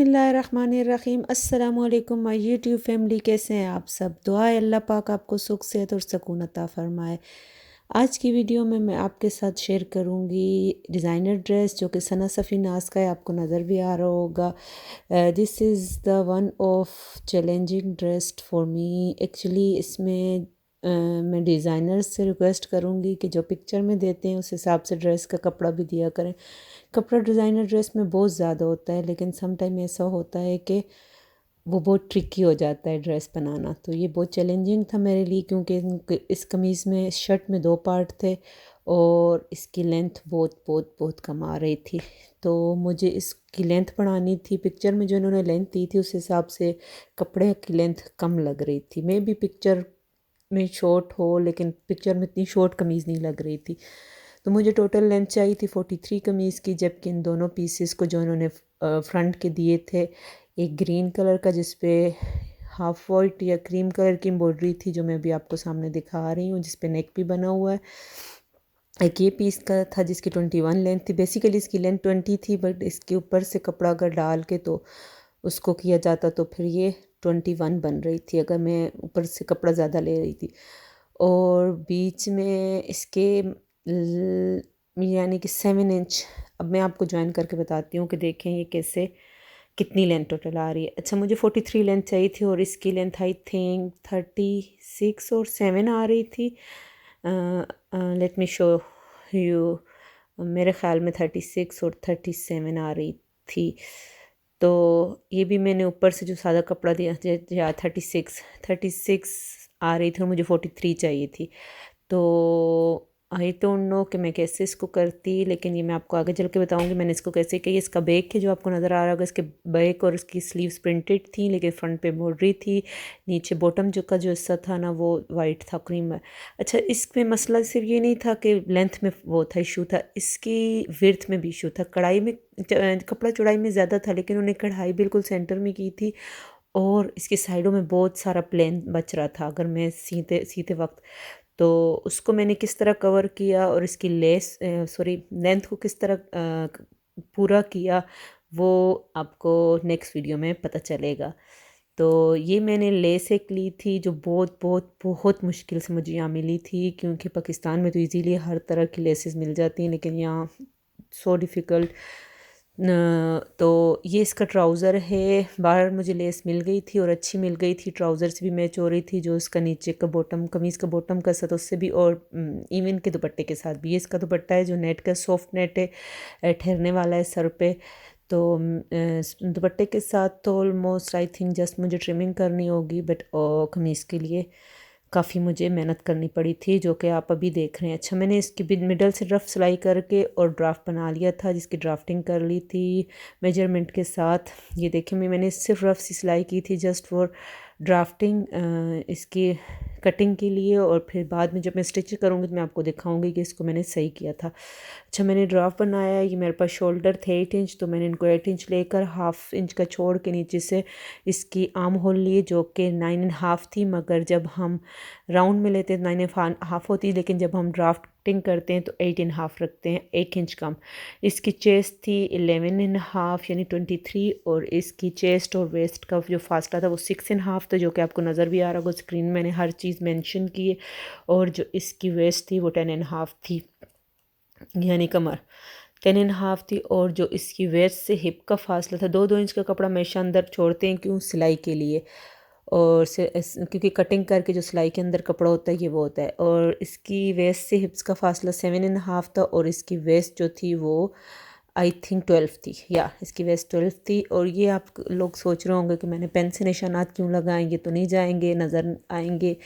बिस्मिल्लाहिर्रहमानिर्रहीम अस्सलामुअलैकुम my YouTube family. कैसे हैं आप सब? दुआ है अल्लाह पाक आपको सुख सेहत और सुकून अता फरमाए। आज की वीडियो में मैं आपके साथ शेयर करूंगी डिज़ाइनर ड्रेस जो कि सना सफ़ी नाज का है, आपको नज़र भी आ रहा होगा। This is the one of challenging dress for me actually. इसमें मैं डिज़ाइनर से रिक्वेस्ट करूंगी कि जो पिक्चर में देते हैं उस हिसाब से ड्रेस का कपड़ा भी दिया करें। कपड़ा डिज़ाइनर ड्रेस में बहुत ज़्यादा होता है, लेकिन सम टाइम ऐसा होता है कि वो बहुत ट्रिकी हो जाता है ड्रेस बनाना। तो ये बहुत चैलेंजिंग था मेरे लिए, क्योंकि इस कमीज़ में शर्ट में 2 पार्ट थे और इसकी लेंथ बहुत बहुत बहुत कम आ रही थी। तो मुझे इसकी लेंथ बढ़ानी थी। पिक्चर में जो इन्होंने लेंथ दी थी उस हिसाब से कपड़े की लेंथ कम लग रही थी। मे भी पिक्चर में शॉर्ट हो, लेकिन पिक्चर में इतनी शॉर्ट कमीज़ नहीं लग रही थी। तो मुझे टोटल लेंथ चाहिए थी 43 कमीज़ की, जबकि इन दोनों पीसेस को जो इन्होंने फ्रंट के दिए थे, एक ग्रीन कलर का जिस पे हाफ वाइट या क्रीम कलर की एम्ब्रॉयडरी थी जो मैं अभी आपको सामने दिखा रही हूँ, जिस पे नेक भी बना हुआ है। एक ये पीस का था जिसकी 21 लेंथ थी। बेसिकली इसकी लेंथ 20 थी, बट इसके ऊपर से कपड़ा अगर डाल के तो उसको किया जाता तो फिर ये 21 बन रही थी, अगर मैं ऊपर से कपड़ा ज़्यादा ले रही थी। और बीच में इसके यानी कि 7 इंच। अब मैं आपको ज्वाइन करके बताती हूँ कि देखें ये कैसे कितनी लेंथ टोटल आ रही है। अच्छा, मुझे 43 लेंथ चाहिए थी और इसकी लेंथ आई थिंक 36 और 7 आ रही थी। Let me show you. मेरे ख्याल में 36 और 37 आ रही थी। तो ये भी मैंने ऊपर से जो सादा कपड़ा दिया या 36 आ रही थी और मुझे 43 चाहिए थी। तो आई डोंट नो कि मैं कैसे इसको करती, लेकिन ये मैं आपको आगे चल के बताऊंगी मैंने इसको कैसे किया। इसका बैक है जो आपको नज़र आ रहा होगा, इसके बैक और इसकी स्लीव्स प्रिंटेड थी, लेकिन फ्रंट पे एम्ब्रॉयडरी थी। नीचे बॉटम जो का जो हिस्सा था ना वो वाइट था, क्रीम है। अच्छा, इसमें मसला सिर्फ ये नहीं था कि लेंथ में वो था इशू, था इसकी विर्थ में भी इशू था। कढ़ाई में कपड़ा चौड़ाई में ज़्यादा था, लेकिन उन्हें कढ़ाई बिल्कुल सेंटर में की थी और इसकी साइडों में बहुत सारा प्लेन बच रहा था अगर मैं सीते सीते वक्त। तो उसको मैंने किस तरह कवर किया और इसकी लेंथ को किस तरह पूरा किया, वो आपको नेक्स्ट वीडियो में पता चलेगा। तो ये मैंने लेस एक ली थी जो बहुत बहुत बहुत मुश्किल से मुझे यहाँ मिली थी, क्योंकि पाकिस्तान में तो इजीली हर तरह की लेसेस मिल जाती हैं, लेकिन यहाँ सो डिफ़िकल्ट। तो ये इसका ट्राउज़र है। बाहर मुझे लेस मिल गई थी और अच्छी मिल गई थी, ट्राउज़र से भी मैच हो रही थी। जो इसका नीचे का बॉटम, कमीज़ का बॉटम का साथ उससे भी, और इवन के दुपट्टे के साथ भी। ये इसका दुपट्टा है जो नेट का सॉफ्ट नेट है, ठहरने वाला है सर पे। तो दुपट्टे के साथ तो ऑलमोस्ट आई थिंक जस्ट मुझे ट्रिमिंग करनी होगी, बट कमीज़ के लिए काफ़ी मुझे मेहनत करनी पड़ी थी, जो कि आप अभी देख रहे हैं। अच्छा, मैंने इसकी मिडल से रफ़ सिलाई करके और ड्राफ्ट बना लिया था, जिसकी ड्राफ्टिंग कर ली थी मेजरमेंट के साथ। ये देखें, मैंने सिर्फ रफ़ सी सिलाई की थी जस्ट फॉर ड्राफ्टिंग, इसकी कटिंग के लिए। और फिर बाद में जब मैं स्टिच करूँगी तो मैं आपको दिखाऊंगी कि इसको मैंने सही किया था। अच्छा, मैंने ड्राफ्ट बनाया। ये मेरे पास शोल्डर थे 8 इंच, तो मैंने इनको 8 इंच लेकर हाफ इंच का छोड़ के नीचे से इसकी आर्म होल लिए, जो कि 9.5 थी। मगर जब हम राउंड में लेते हैं तो 9.5 होती है, लेकिन जब हम ड्राफ्टिंग करते हैं तो 8.5 रखते हैं, 1 इंच कम। इसकी चेस्ट थी 11.5 यानी 23, और इसकी चेस्ट और वेस्ट का जो फासला था वो 6.5 था, जो कि आपको नज़र भी आ रहा होगा स्क्रीन में। मैंने हर चीज़ मेंशन की है। और जो इसकी वेस्ट थी वो 10.5 थी, यानी कमर 10.5 थी। और जो इसकी वेस्ट से हिप का फासला था, 2-2 इंच का कपड़ा हमेशा अंदर छोड़ते हैं, क्यों? सिलाई के लिए। और क्योंकि कटिंग करके जो सिलाई के अंदर कपड़ा होता है ये वो होता है। और इसकी वेस्ट से हिप्स का फासला 7.5 था, और इसकी वेस्ट जो थी वो आई थिंक 12 थी, या इसकी वेस्ट 12 थी। और ये आप लोग सोच रहे होंगे कि मैंने पेन से निशानात क्यों लगाए, ये तो नहीं जाएंगे, नज़र आएंगे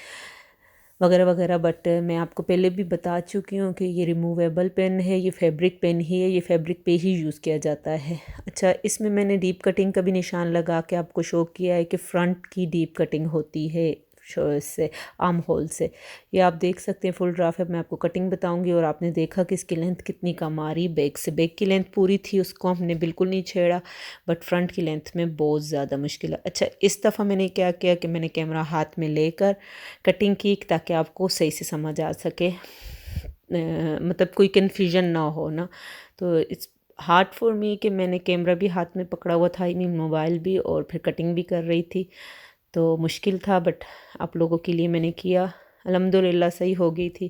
वगैरह वगैरह। बट मैं आपको पहले भी बता चुकी हूँ कि ये रिमूवेबल पेन है, ये फैब्रिक पेन ही है, ये फैब्रिक पे ही यूज़ किया जाता है। अच्छा, इसमें मैंने डीप कटिंग का भी निशान लगा के आपको शो किया है कि फ्रंट की डीप कटिंग होती है इससे, आर्म होल से। ये आप देख सकते हैं फुल ड्राफ्ट है, मैं आपको कटिंग बताऊंगी। और आपने देखा कि इसकी लेंथ कितनी कम आ रही बैक से। बैक की लेंथ पूरी थी, उसको हमने बिल्कुल नहीं छेड़ा, बट फ्रंट की लेंथ में बहुत ज़्यादा मुश्किल है। अच्छा, इस दफ़ा मैंने क्या किया कि मैंने कैमरा हाथ में लेकर कटिंग की, ताकि आपको सही से समझ आ सके, मतलब कोई कन्फ्यूजन ना हो ना। तो इस हार्ड फॉर मी कि मैंने कैमरा भी हाथ में पकड़ा हुआ था, आई मीन मोबाइल भी, और फिर कटिंग भी कर रही थी, तो मुश्किल था, बट आप लोगों के लिए मैंने किया। अल्हम्दुलिल्लाह सही हो गई थी।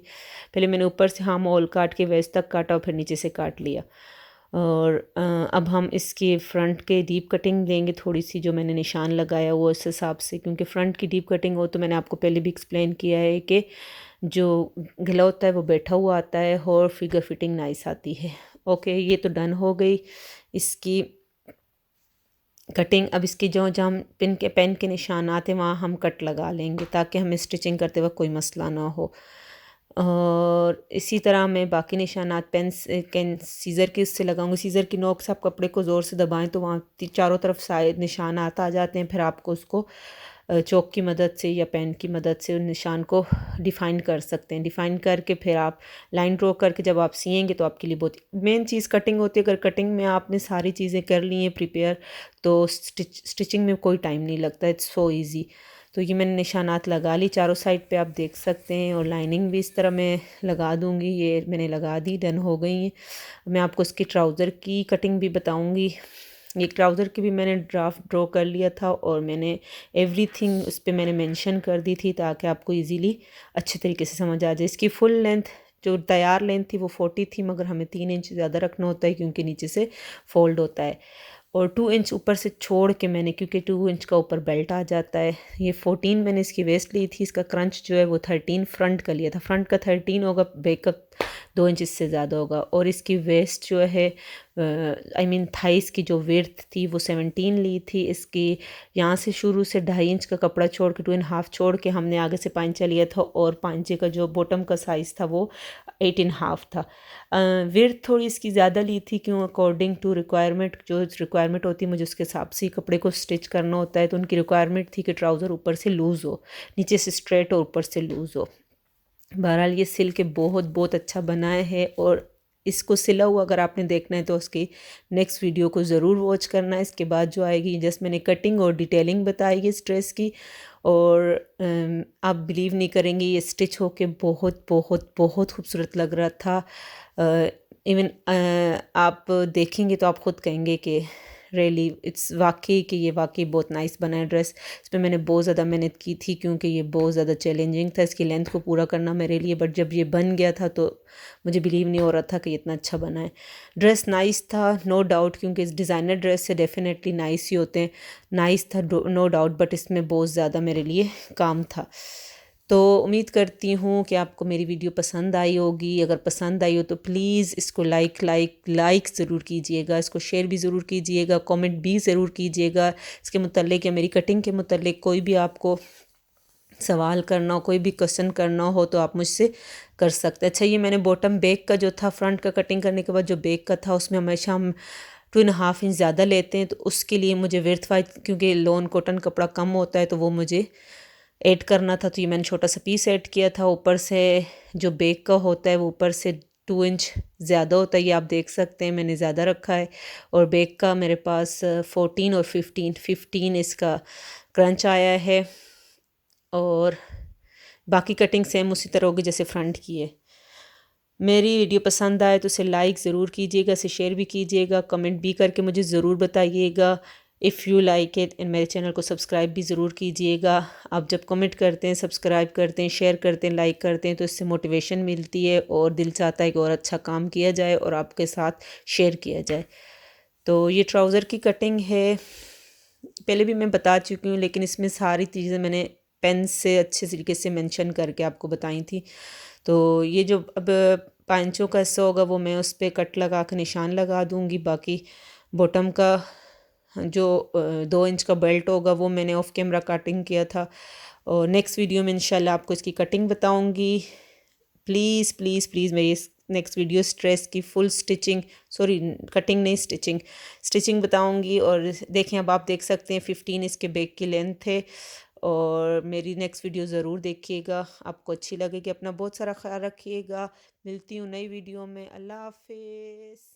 पहले मैंने ऊपर से हाँ मॉल काट के वेस्ट तक काटा और फिर नीचे से काट लिया। और अब हम इसकी फ़्रंट के डीप कटिंग देंगे थोड़ी सी, जो मैंने निशान लगाया वो इस हिसाब से, क्योंकि फ़्रंट की डीप कटिंग हो तो मैंने आपको पहले भी एक्सप्लेन किया है कि जो गला होता है वो बैठा हुआ आता है और फिगर फिटिंग नाइस आती है। ओके, ये तो डन हो गई इसकी कटिंग। अब इसकी जो जहाँ हम पेन के निशान आते हैं वहाँ हम कट लगा लेंगे ताकि हमें स्टिचिंग करते वक्त कोई मसला ना हो। और इसी तरह मैं बाकी निशानात पेन से सीज़र की उससे लगाऊंगी। सीज़र की नोक से आप कपड़े को ज़ोर से दबाएं तो वहाँ चारों तरफ साइड निशानात आ जाते हैं। फिर आपको उसको चौक की मदद से या पेन की मदद से उन निशान को डिफ़ाइन कर सकते हैं। डिफ़ाइन करके फिर आप लाइन ड्रॉ करके जब आप सिएंगे तो आपके लिए बहुत मेन चीज़ कटिंग होती है। अगर कटिंग में आपने सारी चीज़ें कर ली हैं प्रिपेयर, तो स्टिचिंग में कोई टाइम नहीं लगता, इट्स सो ईज़ी। तो ये मैंने निशानात लगा ली चारों साइड पे, आप देख सकते हैं। और लाइनिंग भी इस तरह मैं लगा दूँगी। ये मैंने लगा दी, डन हो गई हैं। मैं आपको इसकी ट्राउज़र की कटिंग भी बताऊँगी। ये ट्राउज़र की भी मैंने ड्राफ्ट ड्रॉ कर लिया था और मैंने एवरीथिंग उस पर मैंने मेंशन कर दी थी ताकि आपको इजीली अच्छे तरीके से समझ आ जाए। इसकी फुल लेंथ जो तैयार लेंथ थी वो 40 थी, मगर हमें 3 इंच ज़्यादा रखना होता है क्योंकि नीचे से फोल्ड होता है। और 2 इंच ऊपर से छोड़ के मैंने, क्योंकि 2 इंच का ऊपर बेल्ट आ जाता है। ये 14 मैंने इसकी वेस्ट ली थी। इसका क्रंच जो है वो 13 फ्रंट का लिया था। फ्रंट का 13 होगा, बैक का 2 इंच इससे ज़्यादा होगा। और इसकी वेस्ट जो है आई मीन थाइस की जो विड्थ थी वो 17 ली थी। इसकी यहाँ से शुरू से 2.5 इंच का कपड़ा छोड़ के 2.5 छोड़ के हमने आगे से पांचा लिया था। और पांचे का जो बॉटम का साइज़ था वो 8.5 था। विड्थ थोड़ी इसकी ज़्यादा ली थी, क्यों अकॉर्डिंग टू रिक्वायरमेंट, जो रिक्वायरमेंट होती है मुझे उसके हिसाब से कपड़े को स्टिच करना होता है। तो उनकी रिक्वायरमेंट थी कि ट्राउज़र ऊपर से लूज़ हो, नीचे से स्ट्रेट और ऊपर से लूज़ हो। बहरहाल ये सिल के बहुत बहुत अच्छा बनाए है। और इसको सिला हुआ अगर आपने देखना है तो उसकी नेक्स्ट वीडियो को ज़रूर वॉच करना है। इसके बाद जो आएगी जस्ट मैंने कटिंग और डिटेलिंग बताई है इस ड्रेस की। और आप बिलीव नहीं करेंगे, ये स्टिच होके बहुत बहुत बहुत खूबसूरत लग रहा था। इवन आप देखेंगे तो आप ख़ुद कहेंगे कि रियली इट्स वाकई कि ये वाकई बहुत नाइस बना है ड्रेस। इस पर मैंने बहुत ज़्यादा मेहनत की थी क्योंकि ये बहुत ज़्यादा चैलेंजिंग था इसकी लेंथ को पूरा करना मेरे लिए। बट जब ये बन गया था तो मुझे बिलीव नहीं हो रहा था कि इतना अच्छा बना है। ड्रेस नाइस था नो डाउट, क्योंकि इस डिज़ाइनर ड्रेस से डेफिनेटली नाइस ही होते हैं। नाइस था नो डाउट, बट इसमें बहुत ज़्यादा मेरे लिए काम था। तो उम्मीद करती हूँ कि आपको मेरी वीडियो पसंद आई होगी। अगर पसंद आई हो तो प्लीज़ इसको लाइक ज़रूर कीजिएगा, इसको शेयर भी ज़रूर कीजिएगा, कमेंट भी ज़रूर कीजिएगा इसके मुतल्लिक या मेरी कटिंग के मुतल्लिक कोई भी आपको सवाल करना हो, कोई भी क्वेश्चन करना हो तो आप मुझसे कर सकते हैं। अच्छा, ये मैंने बॉटम बैक का जो था फ्रंट का कटिंग करने के बाद जो बैक का था उसमें हमेशा हम 2.5 इंच ज़्यादा लेते हैं। तो उसके लिए मुझे विड्थ वाइज, क्योंकि लॉन कॉटन कपड़ा कम होता है तो वो मुझे ऐड करना था। तो ये मैंने छोटा सा पीस ऐड किया था। ऊपर से जो बैक का होता है वो ऊपर से 2 इंच ज़्यादा होता है, ये आप देख सकते हैं मैंने ज़्यादा रखा है। और बैक का मेरे पास 14 और 15 इसका क्रंच आया है। और बाकी कटिंग सेम उसी तरह होगी जैसे फ्रंट की है। मेरी वीडियो पसंद आए तो इसे लाइक ज़रूर कीजिएगा, इसे शेयर भी कीजिएगा, कमेंट भी करके मुझे ज़रूर बताइएगा। If you like it and मेरे चैनल को सब्सक्राइब भी ज़रूर कीजिएगा। आप जब कमेंट करते हैं, सब्सक्राइब करते हैं, शेयर करते हैं, लाइक करते हैं तो इससे मोटिवेशन मिलती है और दिल चाहता है कि और अच्छा काम किया जाए और आपके साथ शेयर किया जाए। तो ये ट्राउज़र की कटिंग है, पहले भी मैं बता चुकी हूँ, लेकिन इसमें सारी चीज़ें मैंने पेन से अच्छे तरीके से मेंशन करके आपको बताई थी। तो ये जो अब पांचों का हिस्सा होगा वो मैं उस पर कट लगा के निशान लगा दूँगी। बाकी बॉटम का जो 2 इंच का बेल्ट होगा वो मैंने ऑफ कैमरा कटिंग किया था। और नेक्स्ट वीडियो में इंशाल्लाह आपको इसकी कटिंग बताऊँगी। प्लीज़ प्लीज़ प्लीज़ मेरी इस नेक्स्ट वीडियो स्ट्रेस की फुल स्टिचिंग, सॉरी कटिंग नहीं स्टिचिंग बताऊंगी। और देखें, अब आप देख सकते हैं 15 इसके बैक की लेंथ है। और मेरी नेक्स्ट वीडियो ज़रूर देखिएगा, आपको अच्छी लगेगी। अपना बहुत सारा ख्याल रखिएगा। मिलती हूँ नई वीडियो में। अल्लाह हाफिज़।